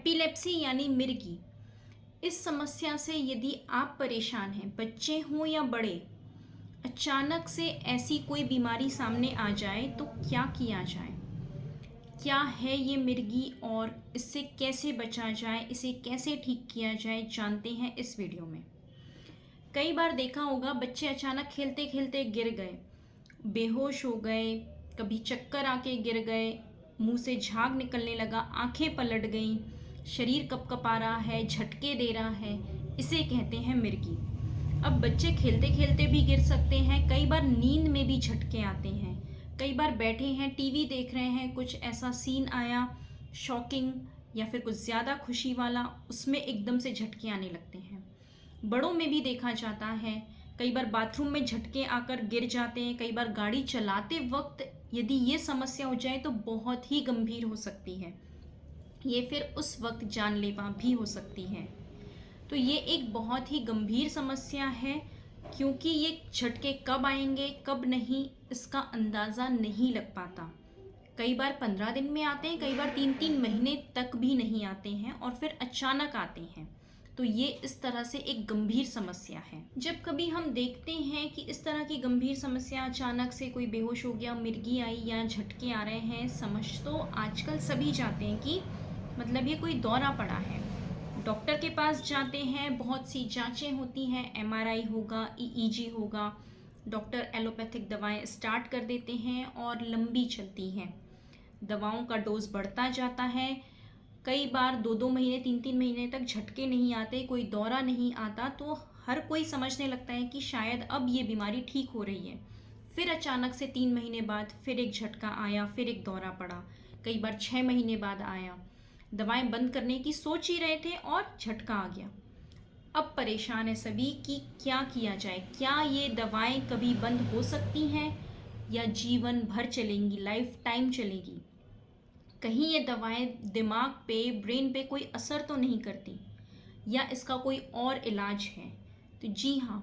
Epilepsy यानी मिर्गी। इस समस्या से यदि आप परेशान हैं, बच्चे हों या बड़े, अचानक से ऐसी कोई बीमारी सामने आ जाए तो क्या किया जाए? क्या है ये मिर्गी और इससे कैसे बचा जाए, इसे कैसे ठीक किया जाए, जानते हैं इस वीडियो में। कई बार देखा होगा बच्चे अचानक खेलते खेलते गिर गए, बेहोश हो गए, कभी चक्कर आके गिर गए, मुंह से झाग निकलने लगा, आंखें पलट गईं, शरीर कपकपा रहा है, झटके दे रहा है, इसे कहते हैं मिर्गी। अब बच्चे खेलते खेलते भी गिर सकते हैं, कई बार नींद में भी झटके आते हैं, कई बार बैठे हैं टीवी देख रहे हैं, कुछ ऐसा सीन आया शॉकिंग या फिर कुछ ज़्यादा खुशी वाला, उसमें एकदम से झटके आने लगते हैं। बड़ों में भी देखा जाता है, कई बार बाथरूम में झटके आकर गिर जाते हैं, कई बार गाड़ी चलाते वक्त यदि ये समस्या हो जाए तो बहुत ही गंभीर हो सकती है, ये फिर उस वक्त जानलेवा भी हो सकती है। तो ये एक बहुत ही गंभीर समस्या है, क्योंकि ये झटके कब आएंगे कब नहीं इसका अंदाज़ा नहीं लग पाता। कई बार 15 दिन में आते हैं, कई बार 3-3 महीने तक भी नहीं आते हैं और फिर अचानक आते हैं। तो ये इस तरह से एक गंभीर समस्या है। जब कभी हम देखते हैं कि इस तरह की गंभीर समस्या, अचानक से कोई बेहोश हो गया, मिर्गी आई या झटके आ रहे हैं, समझ तो आजकल सभी जाते हैं कि मतलब ये कोई दौरा पड़ा है। डॉक्टर के पास जाते हैं, बहुत सी जांचें होती हैं, एमआरआई होगा, ईईजी होगा, डॉक्टर एलोपैथिक दवाएं स्टार्ट कर देते हैं और लंबी चलती हैं। दवाओं का डोज बढ़ता जाता है, कई बार 2-2 महीने 3-3 महीने तक झटके नहीं आते, कोई दौरा नहीं आता, तो हर कोई समझने लगता है कि शायद अब ये बीमारी ठीक हो रही है। फिर अचानक से 3 महीने बाद फिर एक झटका आया, फिर एक दौरा पड़ा, कई बार 6 महीने बाद आया। दवाएं बंद करने की सोच ही रहे थे और झटका आ गया। अब परेशान है सभी कि क्या किया जाए, क्या ये दवाएं कभी बंद हो सकती हैं या जीवन भर चलेंगी, लाइफ टाइम चलेगी? कहीं ये दवाएं दिमाग पे, ब्रेन पे कोई असर तो नहीं करती, या इसका कोई और इलाज है? तो जी हाँ,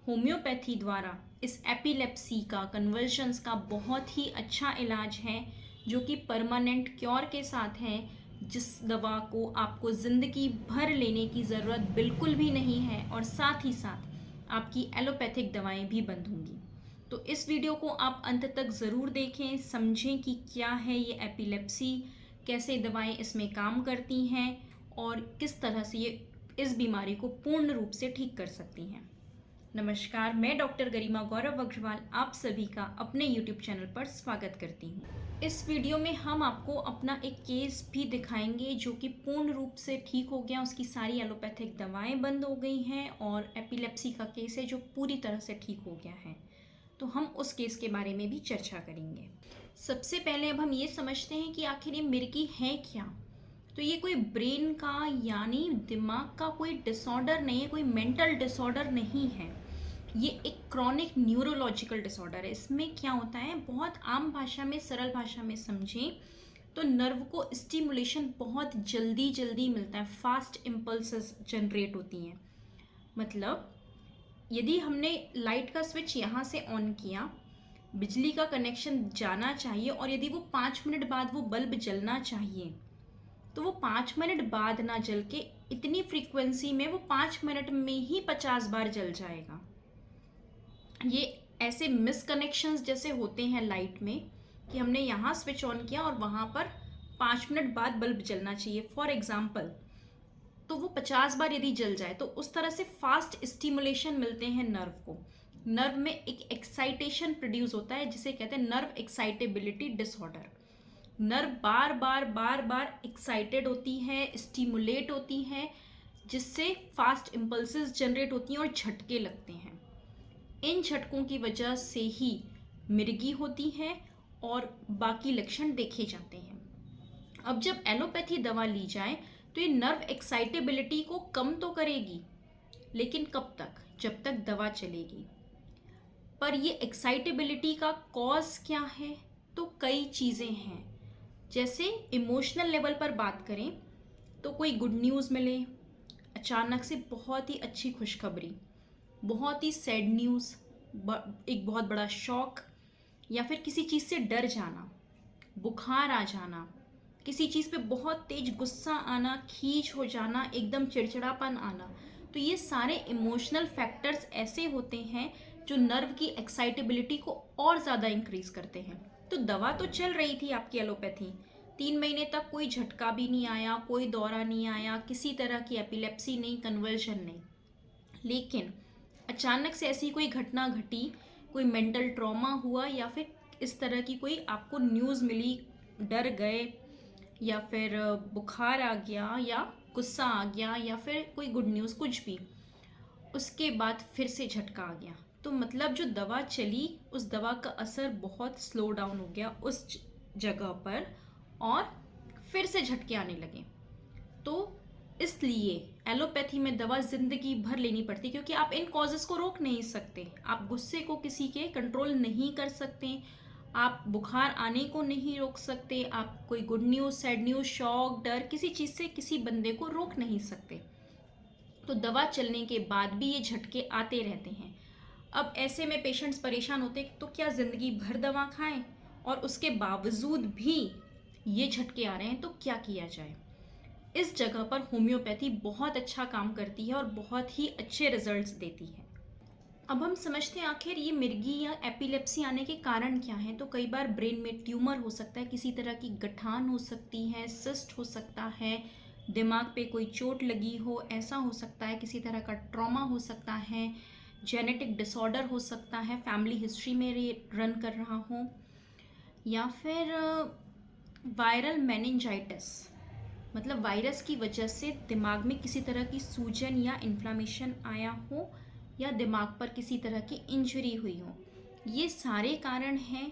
होम्योपैथी द्वारा इस एपिलेप्सी का, कन्वर्जन्स का बहुत ही अच्छा इलाज है, जो कि परमानेंट क्योर के साथ है, जिस दवा को आपको ज़िंदगी भर लेने की ज़रूरत बिल्कुल भी नहीं है, और साथ ही साथ आपकी एलोपैथिक दवाएं भी बंद होंगी। तो इस वीडियो को आप अंत तक ज़रूर देखें, समझें कि क्या है ये एपिलेप्सी, कैसे दवाएं इसमें काम करती हैं और किस तरह से ये इस बीमारी को पूर्ण रूप से ठीक कर सकती हैं। नमस्कार, मैं डॉक्टर गरिमा गौरव अग्रवाल आप सभी का अपने YouTube चैनल पर स्वागत करती हूँ। इस वीडियो में हम आपको अपना एक केस भी दिखाएंगे जो कि पूर्ण रूप से ठीक हो गया, उसकी सारी एलोपैथिक दवाएं बंद हो गई हैं और एपिलेप्सी का केस है जो पूरी तरह से ठीक हो गया है। तो हम उस केस के बारे में भी चर्चा करेंगे। सबसे पहले अब हम ये समझते हैं कि आखिर ये मिर्गी है क्या। तो ये कोई ब्रेन का यानी दिमाग का कोई डिसऑर्डर नहीं है, कोई मेंटल डिसऑर्डर नहीं है, ये एक क्रॉनिक न्यूरोलॉजिकल डिसऑर्डर है। इसमें क्या होता है, बहुत आम भाषा में, सरल भाषा में समझें तो नर्व को स्टिमुलेशन बहुत जल्दी जल्दी मिलता है, फास्ट इम्पल्सेस जनरेट होती हैं। मतलब यदि हमने लाइट का स्विच यहाँ से ऑन किया, बिजली का कनेक्शन जाना चाहिए, और यदि वो 5 मिनट बाद वो बल्ब जलना चाहिए, तो वो 5 मिनट बाद ना जल के इतनी फ्रीक्वेंसी में वो 5 मिनट में ही 50 बार जल जाएगा। ये ऐसे मिसकनेक्शंस जैसे होते हैं लाइट में कि हमने यहाँ स्विच ऑन किया और वहाँ पर 5 मिनट बाद बल्ब जलना चाहिए फॉर एग्जाम्पल, तो वो 50 बार यदि जल जाए, तो उस तरह से फास्ट स्टिमुलेशन मिलते हैं नर्व को। नर्व में एक एक्साइटेशन प्रोड्यूस होता है जिसे कहते हैं नर्व एक्साइटेबिलिटी डिसऑर्डर। नर्व बार बार बार बार एक्साइटेड होती है, स्टिमुलेट होती है, जिससे फास्ट इम्पल्सेस जनरेट होती हैं और झटके लगते हैं। इन झटकों की वजह से ही मिर्गी होती है और बाकी लक्षण देखे जाते हैं। अब जब एलोपैथी दवा ली जाए तो ये नर्व एक्साइटेबिलिटी को कम तो करेगी, लेकिन कब तक? जब तक दवा चलेगी। पर ये एक्साइटेबिलिटी का कॉज क्या है? तो कई चीज़ें हैं। जैसे इमोशनल लेवल पर बात करें तो कोई गुड न्यूज़ मिले, अचानक से बहुत ही अच्छी खुशखबरी, बहुत ही सैड न्यूज़, एक बहुत बड़ा शॉक, या फिर किसी चीज़ से डर जाना, बुखार आ जाना, किसी चीज़ पे बहुत तेज गुस्सा आना, खींच हो जाना, एकदम चिड़चिड़ापन आना, तो ये सारे इमोशनल फैक्टर्स ऐसे होते हैं जो नर्व की एक्साइटेबिलिटी को और ज़्यादा इंक्रीज करते हैं। तो दवा तो चल रही थी आपकी एलोपैथी, 3 महीने तक कोई झटका भी नहीं आया, कोई दौरा नहीं आया, किसी तरह की एपिलेप्सी नहीं, कन्वर्जन नहीं। लेकिन अचानक से ऐसी कोई घटना घटी, कोई मेंटल ट्रॉमा हुआ, या फिर इस तरह की कोई आपको न्यूज़ मिली, डर गए, या फिर बुखार आ गया, या गुस्सा आ गया, या फिर कोई गुड न्यूज़, कुछ भी, उसके बाद फिर से झटका आ गया, तो मतलब जो दवा चली उस दवा का असर बहुत स्लो डाउन हो गया उस जगह पर, और फिर से झटके आने लगे। तो इसलिए एलोपैथी में दवा जिंदगी भर लेनी पड़ती, क्योंकि आप इन कॉजेस को रोक नहीं सकते। आप गुस्से को किसी के कंट्रोल नहीं कर सकते, आप बुखार आने को नहीं रोक सकते, आप कोई good news, sad news, shock, डर, किसी चीज़ से किसी बंदे को रोक नहीं सकते। तो दवा चलने के बाद भी ये झटके आते रहते हैं। अब ऐसे में पेशेंट्स परेशान होते हैं, तो क्या ज़िंदगी भर दवा खाएं, और उसके बावजूद भी ये झटके आ रहे हैं, तो क्या किया जाए। इस जगह पर होम्योपैथी बहुत अच्छा काम करती है और बहुत ही अच्छे रिजल्ट्स देती है। अब हम समझते हैं आखिर ये मिर्गी या एपिलेप्सी आने के कारण क्या हैं। तो कई बार ब्रेन में ट्यूमर हो सकता है, किसी तरह की गठान हो सकती है, सिस्ट हो सकता है, दिमाग पे कोई चोट लगी हो, ऐसा हो सकता है, किसी तरह का ट्रॉमा हो सकता है, जेनेटिक डिसऑर्डर हो सकता है, फैमिली हिस्ट्री में रन कर रहा हो, या फिर वायरल मेनिंजाइटिस, मतलब वायरस की वजह से दिमाग में किसी तरह की सूजन या इन्फ्लामेशन आया हो, या दिमाग पर किसी तरह की इंजरी हुई हो। ये सारे कारण हैं।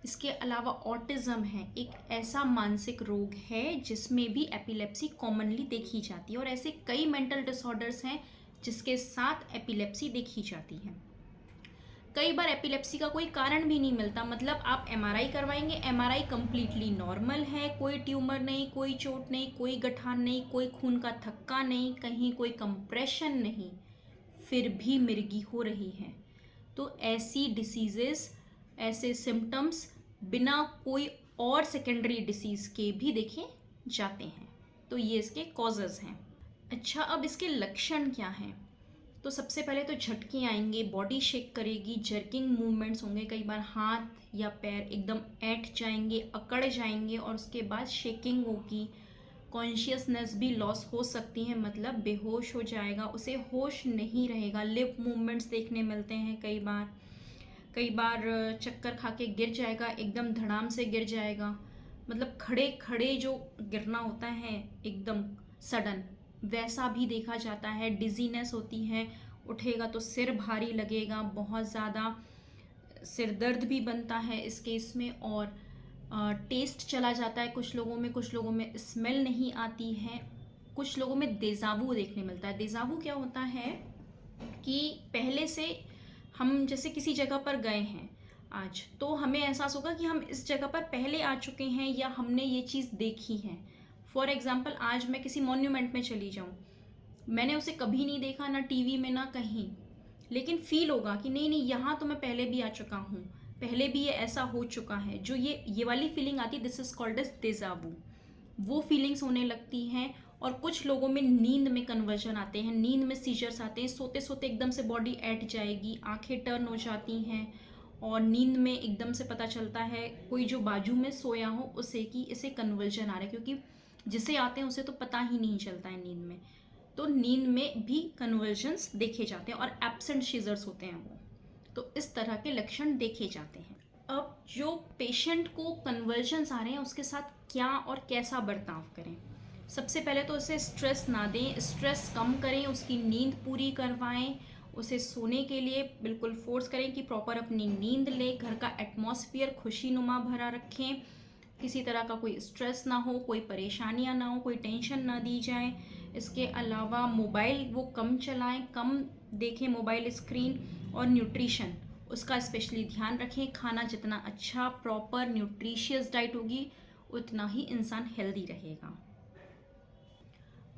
इसके अलावा ऑटिज़म है, एक ऐसा मानसिक रोग है जिसमें भी एपिलेप्सी कॉमनली देखी जाती है, और ऐसे कई मेंटल डिसऑर्डर्स हैं जिसके साथ एपिलेप्सी देखी जाती है। कई बार एपिलेप्सी का कोई कारण भी नहीं मिलता, मतलब आप एमआरआई करवाएंगे, एमआरआई कंप्लीटली नॉर्मल है, कोई ट्यूमर नहीं, कोई चोट नहीं, कोई गठान नहीं, कोई खून का थक्का नहीं, कहीं कोई कंप्रेशन नहीं, फिर भी मिर्गी हो रही है। तो ऐसी डिसीजेस, ऐसे सिम्टम्स बिना कोई और सेकेंडरी डिसीज़ के भी देखे जाते हैं। तो ये इसके कॉजेज़ हैं। अच्छा, अब इसके लक्षण क्या हैं। तो सबसे पहले तो झटके आएंगे, बॉडी शेक करेगी, जर्किंग मूवमेंट्स होंगे, कई बार हाथ या पैर एकदम ऐंठ जाएंगे, अकड़ जाएंगे, और उसके बाद शेकिंग होगी। कॉन्शियसनेस भी लॉस हो सकती है, मतलब बेहोश हो जाएगा, उसे होश नहीं रहेगा। लिप मूवमेंट्स देखने मिलते हैं कई बार चक्कर खा के गिर जाएगा, एकदम धड़ाम से गिर जाएगा, मतलब खड़े खड़े जो गिरना होता है एकदम सडन, वैसा भी देखा जाता है। डिजीनेस होती है, उठेगा तो सिर भारी लगेगा, बहुत ज़्यादा सिर दर्द भी बनता है इस केस में, और टेस्ट चला जाता है कुछ लोगों में स्मेल नहीं आती है, कुछ लोगों में देजावू देखने मिलता है। देजावू क्या होता है कि पहले से हम जैसे किसी जगह पर गए हैं आज, तो हमें एहसास होगा कि हम इस जगह पर पहले आ चुके हैं, या हमने ये चीज़ देखी है। फॉर एग्जाम्पल, आज मैं किसी मॉन्यूमेंट में चली जाऊँ, मैंने उसे कभी नहीं देखा, ना टीवी में ना कहीं, लेकिन फील होगा कि नहीं नहीं, यहाँ तो मैं पहले भी आ चुका हूँ, पहले भी ये ऐसा हो चुका है। जो ये वाली फीलिंग आती है, this is called as deja vu. वो फीलिंग्स होने लगती हैं। और कुछ लोगों में नींद में कन्वर्जन आते हैं, नींद में सीजर्स आते हैं, सोते सोते एकदम से बॉडी ऐंठ जाएगी, आंखें टर्न हो जाती हैं, और नींद में एकदम से पता चलता है कोई जो बाजू में सोया हो उसे कि इसे कन्वर्जन आ रहा है, क्योंकि जिसे आते हैं उसे तो पता ही नहीं चलता है नींद में। तो नींद में भी कन्वर्जन्स देखे जाते हैं, और एब्सेंट सीजर्स होते हैं वो। तो इस तरह के लक्षण देखे जाते हैं। अब जो पेशेंट को कन्वर्जन्स आ रहे हैं उसके साथ क्या और कैसा बर्ताव करें। सबसे पहले तो उसे स्ट्रेस ना दें, स्ट्रेस कम करें, उसकी नींद पूरी करवाएं, उसे सोने के लिए बिल्कुल फोर्स करें कि प्रॉपर अपनी नींद ले, घर का एटमॉस्फेयर खुशीनुमा भरा रखें, किसी तरह का कोई स्ट्रेस ना हो, कोई परेशानियां ना हो, कोई टेंशन ना दी जाए। इसके अलावा मोबाइल वो कम चलाएं, कम देखें मोबाइल स्क्रीन, और न्यूट्रिशन उसका स्पेशली ध्यान रखें। खाना जितना अच्छा प्रॉपर न्यूट्रिशियस डाइट होगी उतना ही इंसान हेल्दी रहेगा।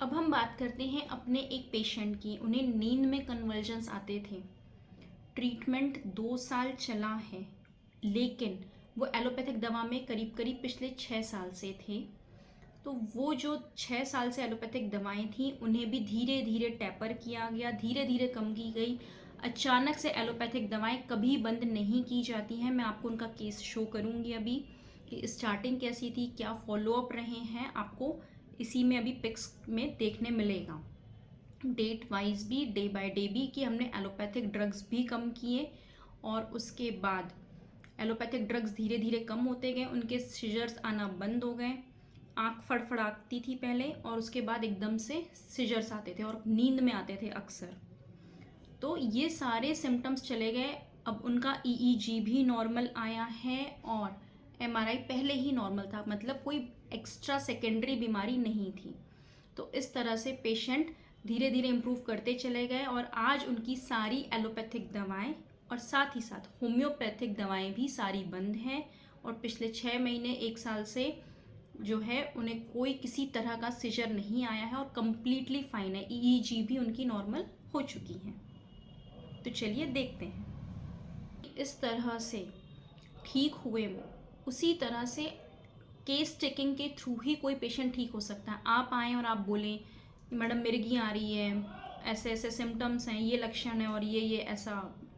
अब हम बात करते हैं अपने एक पेशेंट की। उन्हें नींद में कन्वर्जन्स आते थे, ट्रीटमेंट 2 साल चला है, लेकिन वो एलोपैथिक दवा में करीब करीब पिछले 6 साल से थे। तो वो जो 6 साल से एलोपैथिक दवाएं थी उन्हें भी धीरे धीरे टैपर किया गया, धीरे धीरे कम की गई। अचानक से एलोपैथिक दवाएं कभी बंद नहीं की जाती हैं। मैं आपको उनका केस शो करूंगी अभी कि स्टार्टिंग कैसी थी, क्या फॉलोअप रहे हैं, आपको इसी में अभी पिक्स में देखने मिलेगा। डेट वाइज भी, डे बाय डे भी, कि हमने एलोपैथिक ड्रग्स भी कम किए और उसके बाद एलोपैथिक ड्रग्स धीरे धीरे कम होते गए, उनके सीजर्स आना बंद हो गए। आँख फड़फड़ाती थी पहले और उसके बाद एकदम से सीजर्स आते थे और नींद में आते थे अक्सर। तो ये सारे सिम्टम्स चले गए। अब उनका ईईजी भी नॉर्मल आया है और एमआरआई पहले ही नॉर्मल था, मतलब कोई एक्स्ट्रा सेकेंडरी बीमारी नहीं थी। तो इस तरह से पेशेंट धीरे धीरे इम्प्रूव करते चले गए और आज उनकी सारी एलोपैथिक दवाएं और साथ ही साथ होम्योपैथिक दवाएं भी सारी बंद हैं और पिछले 6 महीने 1 साल से जो है उन्हें कोई किसी तरह का सीजर नहीं आया है और कम्प्लीटली फाइन है। ईईजी भी उनकी नॉर्मल हो चुकी है। तो चलिए देखते हैं। इस तरह से ठीक हुए वो, उसी तरह से केस टेकिंग के थ्रू ही कोई पेशेंट ठीक हो सकता है। आप आएँ और आप बोलें मैडम मिर्गी आ रही है, ऐसे ऐसे सिम्टम्स हैं, ये लक्षण है और ये ऐसा,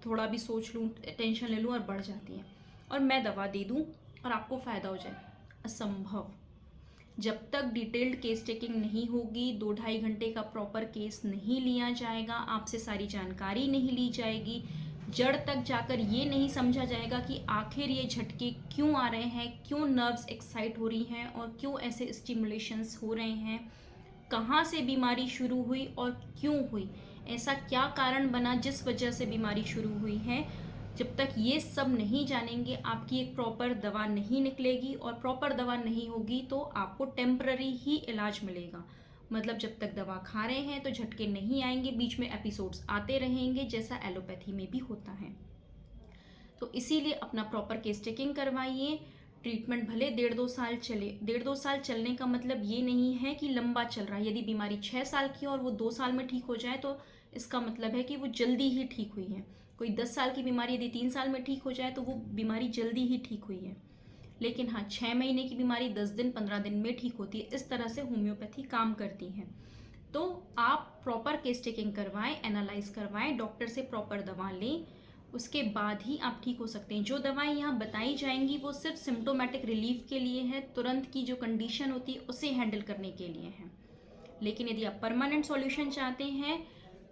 थोड़ा भी सोच लूँ, टेंशन ले लूँ और बढ़ जाती है और मैं दवा दे दूँ और आपको फ़ायदा हो जाए, असंभव। जब तक डिटेल्ड केस टेकिंग नहीं होगी, 2-2.5 घंटे का प्रॉपर केस नहीं लिया जाएगा, आपसे सारी जानकारी नहीं ली जाएगी, जड़ तक जाकर ये नहीं समझा जाएगा कि आखिर ये झटके क्यों आ रहे हैं, क्यों नर्व्स एक्साइट हो रही हैं और क्यों ऐसे स्टिमुलेशंस हो रहे हैं, कहाँ से बीमारी शुरू हुई और क्यों हुई, ऐसा क्या कारण बना जिस वजह से बीमारी शुरू हुई है। जब तक ये सब नहीं जानेंगे आपकी एक प्रॉपर दवा नहीं निकलेगी और प्रॉपर दवा नहीं होगी तो आपको टेम्पररी ही इलाज मिलेगा। मतलब जब तक दवा खा रहे हैं तो झटके नहीं आएंगे, बीच में एपिसोड्स आते रहेंगे जैसा एलोपैथी में भी होता है। तो इसीलिए अपना प्रॉपर केस टेकिंग करवाइए। ट्रीटमेंट भले 1.5-2 साल चले, 1.5-2 साल चलने का मतलब ये नहीं है कि लंबा चल रहा है। यदि बीमारी 6 साल की और वो 2 साल में ठीक हो जाए तो इसका मतलब है कि वो जल्दी ही ठीक हुई है। कोई 10 साल की बीमारी यदि 3 साल में ठीक हो जाए तो वो बीमारी जल्दी ही ठीक हुई है। लेकिन हाँ, 6 महीने की बीमारी 10 दिन 15 दिन में ठीक होती है। इस तरह से होम्योपैथी काम करती है। तो आप प्रॉपर केस टेकिंग करवाएं, एनालाइज करवाएं, डॉक्टर से प्रॉपर दवा लें, उसके बाद ही आप ठीक हो सकते हैं। जो दवाएं यहाँ बताई जाएंगी वो सिर्फ सिम्टोमेटिक रिलीफ के लिए है, तुरंत की जो कंडीशन होती है उसे हैंडल करने के लिए है। लेकिन यदि आप परमानेंट सॉल्यूशन चाहते हैं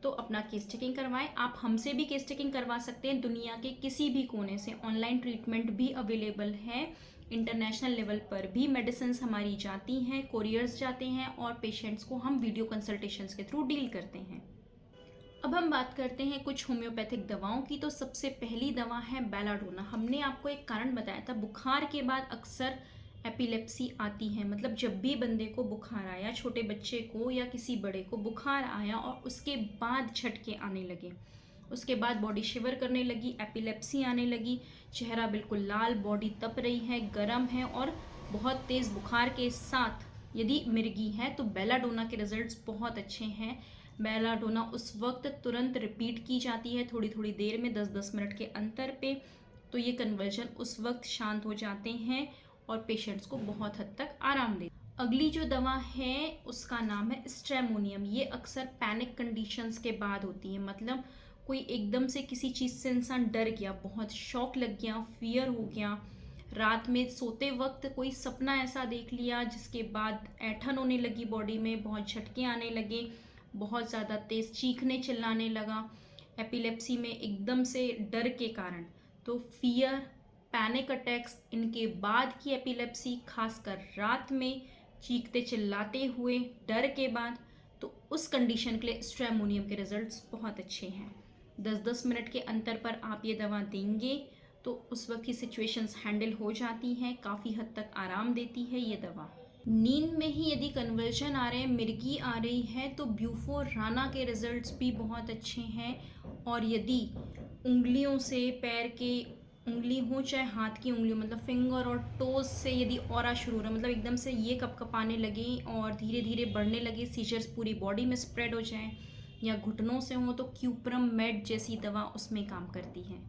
तो अपना केस टेकिंग करवाएं। आप हमसे भी केस टेकिंग करवा सकते हैं, दुनिया के किसी भी कोने से। ऑनलाइन ट्रीटमेंट भी अवेलेबल है, इंटरनेशनल लेवल पर भी मेडिसिन हमारी जाती हैं, कोरियर्स जाते हैं और पेशेंट्स को हम वीडियो कंसल्टेशंस के थ्रू डील करते हैं। अब हम बात करते हैं कुछ होम्योपैथिक दवाओं की। तो सबसे पहली दवा है बेलाडोना। हमने आपको एक कारण बताया था, बुखार के बाद अक्सर एपिलेप्सी आती है। मतलब जब भी बंदे को बुखार आया, छोटे बच्चे को या किसी बड़े को बुखार आया और उसके बाद झटके आने लगे, उसके बाद बॉडी शिवर करने लगी, एपिलेप्सी आने लगी, चेहरा बिल्कुल लाल, बॉडी तप रही है, गर्म है और बहुत तेज़ बुखार के साथ यदि मिर्गी है तो बेलाडोना के रिजल्ट्स बहुत अच्छे हैं। बेलाडोना उस वक्त तुरंत रिपीट की जाती है, थोड़ी थोड़ी देर में, 10-10 मिनट के अंतर पे। तो ये कन्वर्जन उस वक्त शांत हो जाते हैं और पेशेंट्स को बहुत हद तक आराम दे। अगली जो दवा है उसका नाम है स्ट्रेमोनियम। ये अक्सर पैनिक कंडीशंस के बाद होती है। मतलब कोई एकदम से किसी चीज़ से इंसान डर गया, बहुत शॉक लग गया, फियर हो गया, रात में सोते वक्त कोई सपना ऐसा देख लिया जिसके बाद ऐंठन होने लगी बॉडी में, बहुत झटके आने लगे, बहुत ज़्यादा तेज़ चीखने चिल्लाने लगा, एपिलेप्सी में एकदम से डर के कारण। तो फियर, पैनिक अटैक्स, इनके बाद की एपिलेप्सी, खासकर रात में चीखते चिल्लाते हुए डर के बाद, तो उस कंडीशन के लिए स्ट्रेमोनियम के रिजल्ट्स बहुत अच्छे हैं। 10-10 मिनट के अंतर पर आप ये दवा देंगे तो उस वक्त की सिचुएशंस हैंडल हो जाती हैं, काफ़ी हद तक आराम देती है ये दवा। नींद में ही यदि कन्वर्जन आ रहे हैं, मिर्गी आ रही है, तो ब्यूफोराना के रिजल्ट्स भी बहुत अच्छे हैं। और यदि उंगलियों से, पैर के उंगली हो चाहे हाथ की उंगली, मतलब फिंगर और टोज से यदि ऑरा शुरू हो रहा है, मतलब एकदम से ये कपकपाने लगे और धीरे धीरे बढ़ने लगे, सीजर्स पूरी बॉडी में स्प्रेड हो जाए, या घुटनों से हो, तो क्यूप्रम मेड जैसी दवा उसमें काम करती है।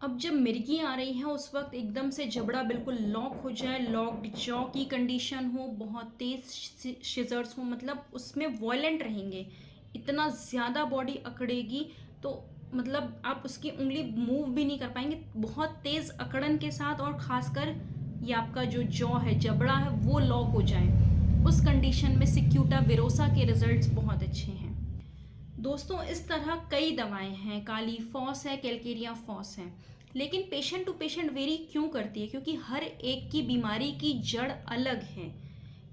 अब जब मिर्गी आ रही है उस वक्त एकदम से जबड़ा बिल्कुल लॉक हो जाए, लॉक्ड जॉ की कंडीशन हो, बहुत तेज शिजर्स हो, मतलब उसमें वॉयलेंट रहेंगे, इतना ज़्यादा बॉडी अकड़ेगी तो मतलब आप उसकी उंगली मूव भी नहीं कर पाएंगे, बहुत तेज़ अकड़न के साथ। और ख़ासकर ये आपका जो जॉ है, जबड़ा है, वो लॉक हो जाए, उस कंडीशन में सिक्यूटा विरोसा के रिजल्ट्स बहुत अच्छे हैं। दोस्तों इस तरह कई दवाएं हैं, काली फॉस है, कैलकेरिया फॉस है, लेकिन पेशेंट टू पेशेंट वेरी क्यों करती है? क्योंकि हर एक की बीमारी की जड़ अलग है।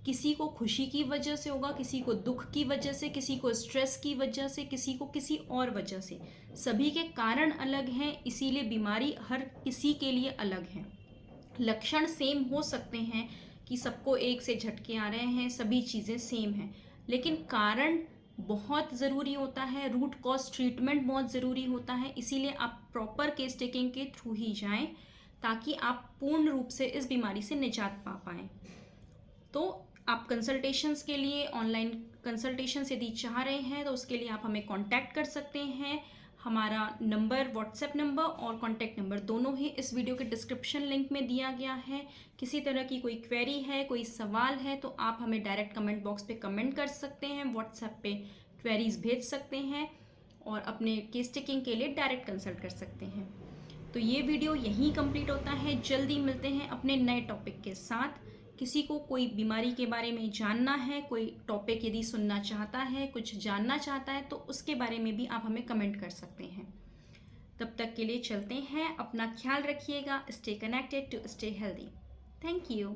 किसी को खुशी की वजह से होगा, किसी को दुख की वजह से, किसी को स्ट्रेस की वजह से, किसी को किसी और वजह से। सभी के कारण अलग हैं, इसीलिए बीमारी हर किसी के लिए अलग है। लक्षण सेम हो सकते हैं कि सबको एक से झटके आ रहे हैं, सभी चीज़ें सेम हैं, लेकिन कारण बहुत ज़रूरी होता है, रूट कॉज ट्रीटमेंट बहुत ज़रूरी होता है। इसीलिए आप प्रॉपर केस टेकिंग के थ्रू ही जाएं ताकि आप पूर्ण रूप से इस बीमारी से निजात पा पाएँ। तो आप कंसल्टेशंस के लिए, ऑनलाइन कंसल्टेशंस यदि चाह रहे हैं तो उसके लिए आप हमें कांटेक्ट कर सकते हैं। हमारा नंबर, व्हाट्सएप नंबर और कांटेक्ट नंबर दोनों ही इस वीडियो के डिस्क्रिप्शन लिंक में दिया गया है। किसी तरह की कोई क्वेरी है, कोई सवाल है तो आप हमें डायरेक्ट कमेंट बॉक्स पे कमेंट कर सकते हैं, व्हाट्सएप पे क्वेरीज भेज सकते हैं और अपने केस टेकिंग के लिए डायरेक्ट कंसल्ट कर सकते हैं। तो ये वीडियो यहीं कंप्लीट होता है। जल्दी मिलते हैं अपने नए टॉपिक के साथ। किसी को कोई बीमारी के बारे में जानना है, कोई टॉपिक यदि सुनना चाहता है, कुछ जानना चाहता है, तो उसके बारे में भी आप हमें कमेंट कर सकते हैं। तब तक के लिए चलते हैं, अपना ख्याल रखिएगा। Stay connected to stay healthy. Thank you.